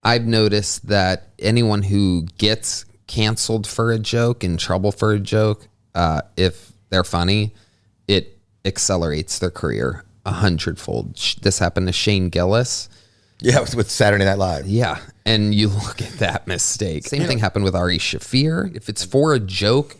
I've noticed that anyone who gets canceled for a joke, in trouble for a joke, if they're funny, it accelerates their career 100-fold. This happened to Shane Gillis. Yeah, with Saturday Night Live. Yeah, and you look at that mistake. Same thing happened with Ari Shaffir. If it's for a joke,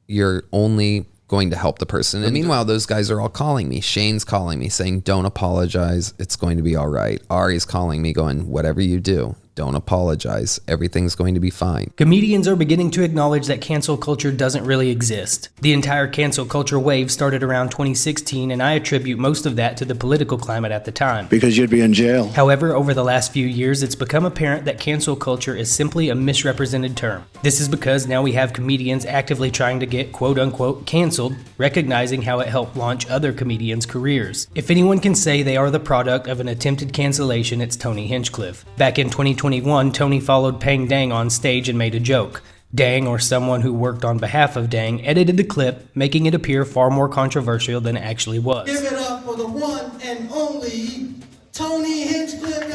you're only going to help the person. And meanwhile, those guys are all calling me. Shane's calling me saying, don't apologize. It's going to be all right. Ari's calling me going, whatever you do, don't apologize. Everything's going to be fine. Comedians are beginning to acknowledge that cancel culture doesn't really exist. The entire cancel culture wave started around 2016, and I attribute most of that to the political climate at the time. Because you'd be in jail. However, over the last few years, it's become apparent that cancel culture is simply a misrepresented term. This is because now we have comedians actively trying to get quote-unquote canceled, recognizing how it helped launch other comedians' careers. If anyone can say they are the product of an attempted cancellation, it's Tony Hinchcliffe. Back in 2021, Tony followed Pang Dang on stage and made a joke. Dang, or someone who worked on behalf of Dang, edited the clip, making it appear far more controversial than it actually was. Give it up for the one and only Tony Hinchcliffe.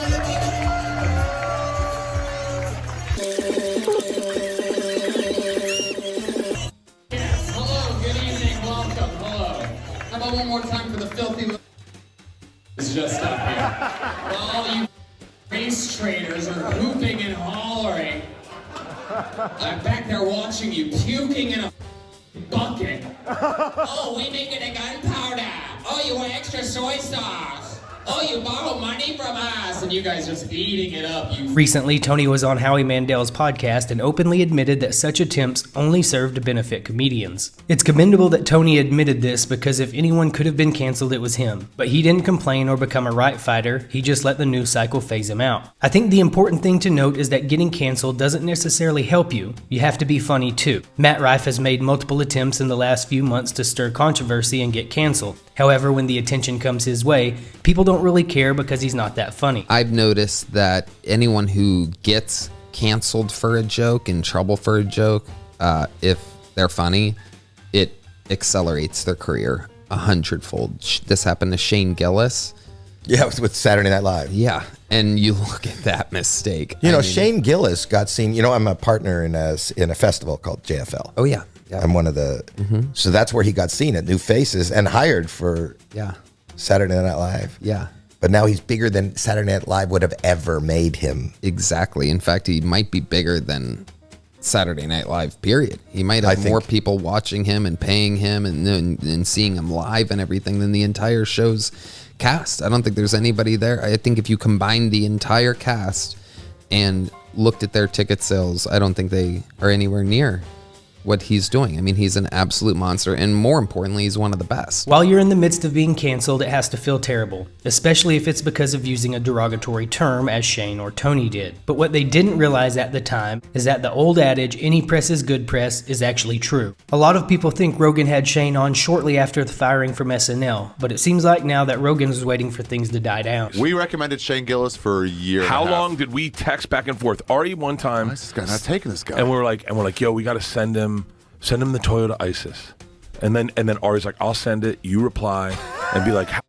One more time for the filthy. It's just up here. While all you race traders are hooping and hollering, I'm back there watching you puking in a bucket. Oh, we making a gunpowder. Oh, you want extra soy sauce. Oh, you borrow money from us, and you guys just eating it up. Recently, Tony was on Howie Mandel's podcast and openly admitted that such attempts only serve to benefit comedians. It's commendable that Tony admitted this, because if anyone could have been canceled, it was him. But he didn't complain or become a right fighter, he just let the news cycle phase him out. I think the important thing to note is that getting canceled doesn't necessarily help you. You have to be funny too. Matt Rife has made multiple attempts in the last few months to stir controversy and get canceled. However, when the attention comes his way, people don't really care because he's not that funny. I've noticed that anyone who gets canceled for a joke, in trouble for a joke, if they're funny, it accelerates their career 100-fold. This happened to Shane Gillis. Yeah, with Saturday Night Live. Yeah, and you look at that mistake. You know, Shane Gillis got seen. You know, I'm a partner in a festival called JFL. Oh yeah. Yeah. I'm one of the, so that's where he got seen at New Faces and hired for Saturday Night Live. Yeah. But now he's bigger than Saturday Night Live would have ever made him. Exactly. In fact, he might be bigger than Saturday Night Live, period. He might have more people watching him and paying him and seeing him live and everything than the entire show's cast. I don't think there's anybody there. I think if you combine the entire cast and looked at their ticket sales, I don't think they are anywhere near what he's doing. I mean, he's an absolute monster, and more importantly, he's one of the best. While you're in the midst of being canceled, it has to feel terrible, especially if it's because of using a derogatory term, as Shane or Tony did. But what they didn't realize at the time is that the old adage, any press is good press, is actually true. A lot of people think Rogan had Shane on shortly after the firing from SNL, but it seems like now that Rogan is waiting for things to die down. We recommended Shane Gillis for a year. How long did we text back and forth? Ari one time. Why is this guy not taking this guy? And we're like, yo, we got to send him the Toyota Isis. And then Ari's like, I'll send it. You reply and be like, how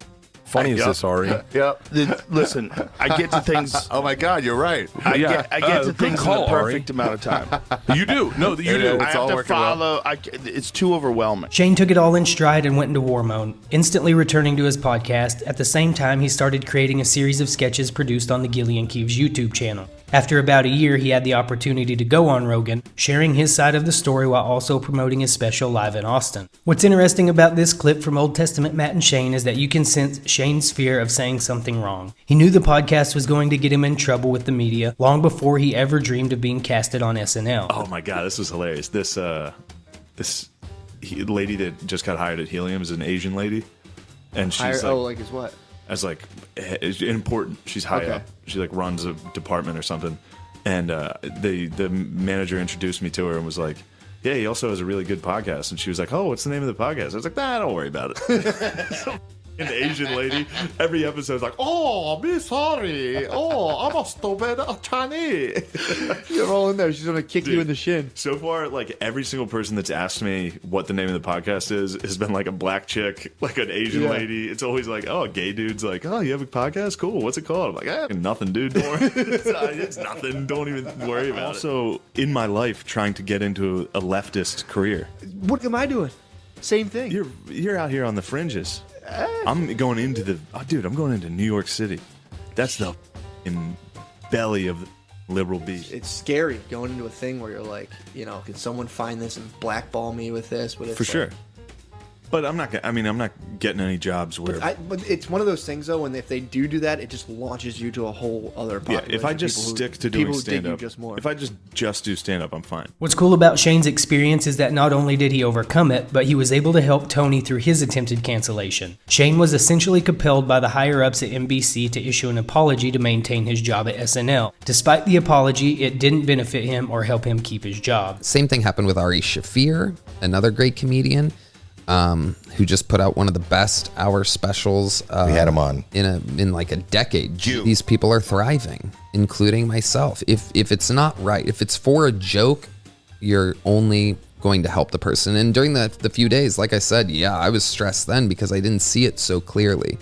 funny is this, Ari? Yep. Listen, I get to things. Oh my God, you're right. I get to things in the perfect amount of time. You do. No, you do. I have to follow. It's too overwhelming. Shane took it all in stride and went into war mode, instantly returning to his podcast. At the same time, he started creating a series of sketches produced on the Gillis and Keeves YouTube channel. After about a year, he had the opportunity to go on Rogan, sharing his side of the story while also promoting his special live in Austin. What's interesting about this clip from Old Testament Matt and Shane is that you can sense Shane's fear of saying something wrong. He knew the podcast was going to get him in trouble with the media long before he ever dreamed of being casted on SNL. Oh my God, this was hilarious. This lady that just got hired at Helium is an Asian lady, and she's like is what? As like important. She's high up. She like runs a department or something. And the manager introduced me to her and was like, yeah, he also has a really good podcast. And she was like, oh, what's the name of the podcast? I was like, nah, don't worry about it. an Asian lady. Every episode's like, oh, I'm sorry. Oh, I'm a stupid Chinese. You're all in there. She's going to kick you in the shin. So far, like, every single person that's asked me what the name of the podcast is has been like a black chick, like an Asian lady. It's always like, oh, a gay dude's like, oh, you have a podcast? Cool. What's it called? I'm like, nothing, dude. Don't worry. It's nothing. Don't even worry about it. Also, in my life, trying to get into a leftist career. What am I doing? Same thing. You're out here on the fringes. I'm going into I'm going into New York City. That's the belly of the liberal beast. It's scary going into a thing where you're like, can someone find this and blackball me with this? But it's for sure. But I'm not getting any jobs where. But it's one of those things though. If they do that, it just launches you to a whole other population. Yeah, if I just stick to doing stand-up, if I just do stand-up, I'm fine. What's cool about Shane's experience is that not only did he overcome it, but he was able to help Tony through his attempted cancellation. Shane was essentially compelled by the higher-ups at NBC to issue an apology to maintain his job at SNL. Despite the apology, it didn't benefit him or help him keep his job. Same thing happened with Ari Shaffir, another great comedian. Who just put out one of the best hour specials. We had him on in like a decade. These people are thriving, including myself. If it's not right, if it's for a joke, you're only going to help the person. And during the few days, like I said, I was stressed then because I didn't see it so clearly.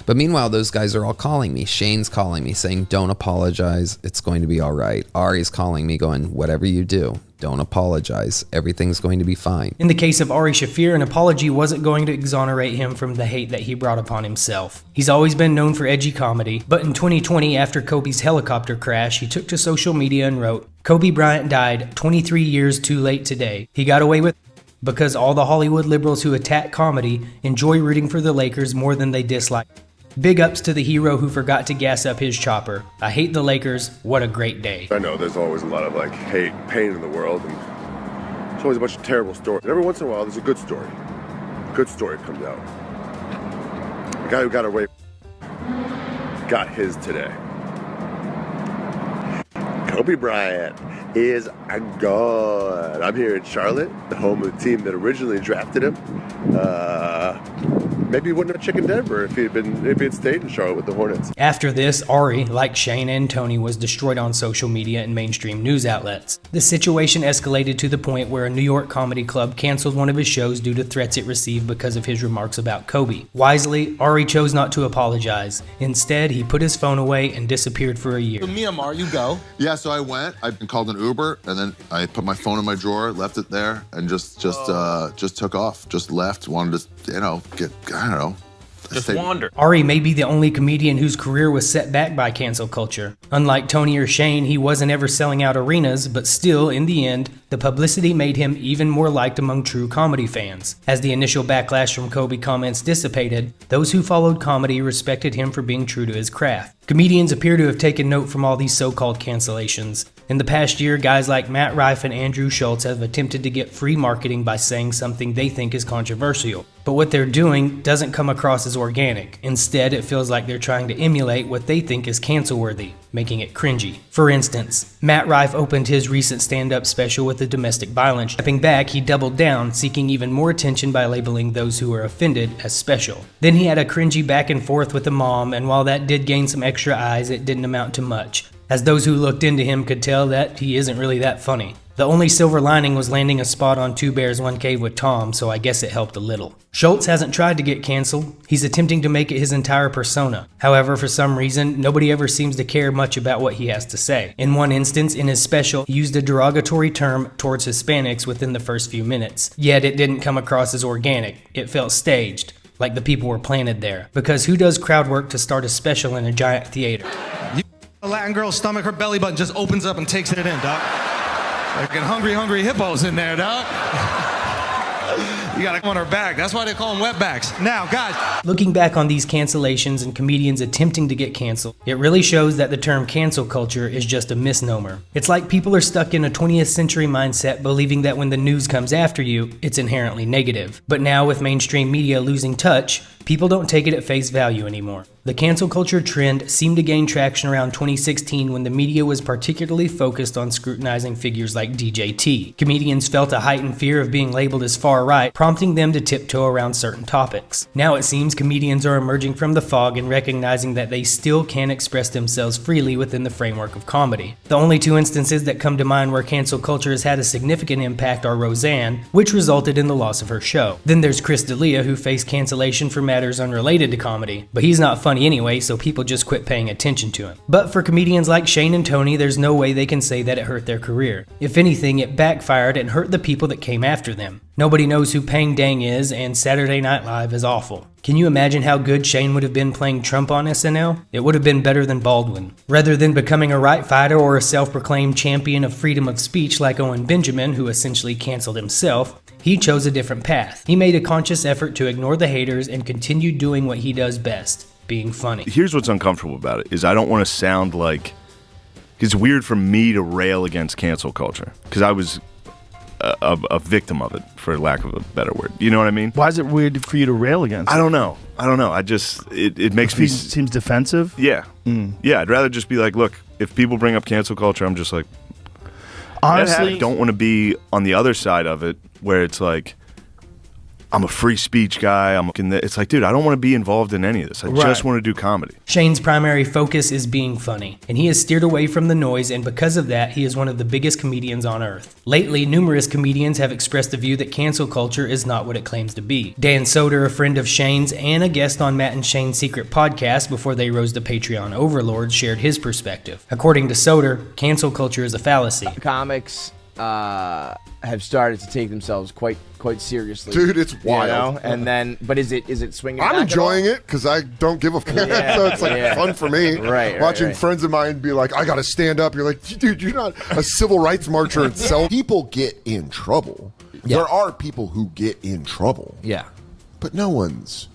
But meanwhile, those guys are all calling me. Shane's calling me saying, don't apologize. It's going to be all right. Ari's calling me going, whatever you do, don't apologize. Everything's going to be fine. In the case of Ari Shaffir, an apology wasn't going to exonerate him from the hate that he brought upon himself. He's always been known for edgy comedy, but in 2020, after Kobe's helicopter crash, he took to social media and wrote, Kobe Bryant died 23 years too late today. He got away with because all the Hollywood liberals who attack comedy enjoy rooting for the Lakers more than they dislike. Big ups to the hero who forgot to gas up his chopper. I hate the Lakers. What a great day. I know there's always a lot of hate, pain in the world, and there's always a bunch of terrible stories. And every once in a while, there's a good story. A good story comes out. The guy who got away got his today. Kobe Bryant is gone. I'm here in Charlotte, the home of the team that originally drafted him. Maybe he wouldn't have chickened Denver if he had stayed in Charlotte with the Hornets. After this, Ari, like Shane and Tony, was destroyed on social media and mainstream news outlets. The situation escalated to the point where a New York comedy club canceled one of his shows due to threats it received because of his remarks about Kobe. Wisely, Ari chose not to apologize. Instead, he put his phone away and disappeared for a year. Myanmar, you go. Yeah, so I went. I called an Uber, and then I put my phone in my drawer, left it there, and just took off. Just left. Wanted to, Just wander. Ari may be the only comedian whose career was set back by cancel culture. Unlike Tony or Shane, he wasn't ever selling out arenas, but still, in the end, the publicity made him even more liked among true comedy fans. As the initial backlash from Kobe comments dissipated, those who followed comedy respected him for being true to his craft. Comedians appear to have taken note from all these so-called cancellations. In the past year, guys like Matt Rife and Andrew Schultz have attempted to get free marketing by saying something they think is controversial. But what they're doing doesn't come across as organic. Instead, it feels like they're trying to emulate what they think is cancel-worthy, making it cringy. For instance, Matt Rife opened his recent stand-up special with a domestic violence. Stepping back, he doubled down, seeking even more attention by labeling those who were offended as special. Then he had a cringy back and forth with a mom, and while that did gain some extra eyes, it didn't amount to much, as those who looked into him could tell that he isn't really that funny. The only silver lining was landing a spot on Two Bears, One Cave with Tom, so I guess it helped a little. Schultz hasn't tried to get canceled. He's attempting to make it his entire persona. However, for some reason, nobody ever seems to care much about what he has to say. In one instance, in his special, he used a derogatory term towards Hispanics within the first few minutes. Yet it didn't come across as organic. It felt staged, like the people were planted there. Because who does crowd work to start a special in a giant theater? A Latin girl's stomach, her belly button just opens up and takes it in, dog. Like hungry hippos in there, dog. You gotta come on her back. That's why they call them wetbacks. Now, guys. Looking back on these cancellations and comedians attempting to get canceled, it really shows that the term cancel culture is just a misnomer. It's like people are stuck in a 20th century mindset believing that when the news comes after you, it's inherently negative. But now with mainstream media losing touch, people don't take it at face value anymore. The cancel culture trend seemed to gain traction around 2016 when the media was particularly focused on scrutinizing figures like DJT. Comedians felt a heightened fear of being labeled as far right, prompting them to tiptoe around certain topics. Now it seems comedians are emerging from the fog and recognizing that they still can express themselves freely within the framework of comedy. The only two instances that come to mind where cancel culture has had a significant impact are Roseanne, which resulted in the loss of her show. Then there's Chris D'Elia, who faced cancellation for matters unrelated to comedy, but he's not funny anyway, so people just quit paying attention to him. But for comedians like Shane and Tony, there's no way they can say that it hurt their career. If anything, it backfired and hurt the people that came after them. Nobody knows who Pang Dang is, and Saturday Night Live is awful. Can you imagine how good Shane would have been playing Trump on SNL? It would have been better than Baldwin. Rather than becoming a right fighter or a self-proclaimed champion of freedom of speech like Owen Benjamin, who essentially canceled himself, he chose a different path. He made a conscious effort to ignore the haters and continue doing what he does best, being funny. Here's what's uncomfortable about it, is I don't want to sound like... It's weird for me to rail against cancel culture, because I was a victim of it, for lack of a better word. You know what I mean? Why is it weird for you to rail against it? I don't know. I just, it makes me... Seems defensive? Yeah. Yeah, I'd rather just be like, look, if people bring up cancel culture, I'm just like... Honestly... I don't want to be on the other side of it, where it's like, I'm a free speech guy. It's like, dude, I don't want to be involved in any of this. I just want to do comedy. Shane's primary focus is being funny, and he has steered away from the noise, and because of that, he is one of the biggest comedians on earth. Lately, numerous comedians have expressed the view that cancel culture is not what it claims to be. Dan Soder, a friend of Shane's and a guest on Matt and Shane's secret podcast before they rose to Patreon overlords, shared his perspective. According to Soder, cancel culture is a fallacy. Comics have started to take themselves quite seriously. Dude, it's wild. You know? And then, but is it swinging? I'm enjoying it because I don't give a fuck. So it's like fun for me. Right. Watching friends of mine be like, I got to stand up. You're like, dude, you're not a civil rights marcher and sell. People get in trouble. Yeah. There are people who get in trouble. Yeah. But no one's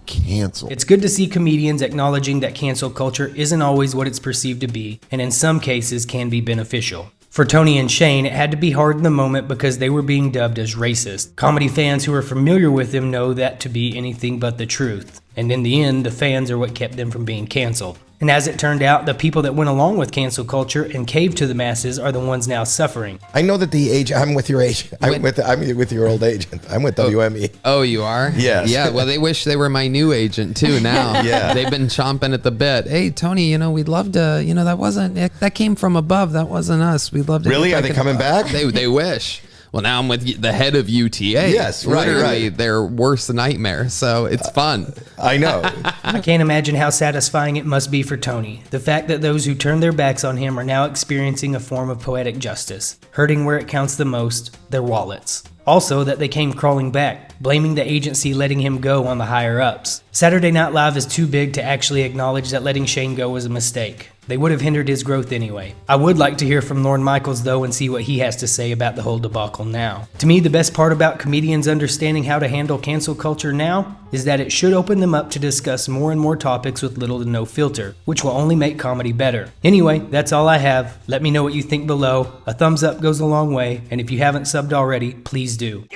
canceled. It's good to see comedians acknowledging that cancel culture isn't always what it's perceived to be, and in some cases can be beneficial. For Tony and Shane, it had to be hard in the moment because they were being dubbed as racist. Comedy fans who are familiar with them know that to be anything but the truth. And in the end, the fans are what kept them from being canceled. And as it turned out, the people that went along with cancel culture and caved to the masses are the ones now suffering. I know that the agent. I'm with your agent. I'm with your old agent. I'm with WME. Oh, you are? Yes. Yeah. Well, they wish they were my new agent too. Now. Yeah. They've been chomping at the bit. Hey, Tony. We'd love to. That came from above. That wasn't us. We'd love to. Really? Are they coming back? They wish. Well, now I'm with the head of UTA. Yes, literally right. their worst nightmare. So it's fun. I know. I can't imagine how satisfying it must be for Tony. The fact that those who turned their backs on him are now experiencing a form of poetic justice, hurting where it counts the most, their wallets. Also, that they came crawling back, blaming the agency letting him go on the higher-ups. Saturday Night Live is too big to actually acknowledge that letting Shane go was a mistake. They would have hindered his growth anyway. I would like to hear from Lorne Michaels though and see what he has to say about the whole debacle now. To me, the best part about comedians understanding how to handle cancel culture now is that it should open them up to discuss more and more topics with little to no filter, which will only make comedy better. Anyway, that's all I have. Let me know what you think below. A thumbs up goes a long way, and if you haven't subbed already, please do.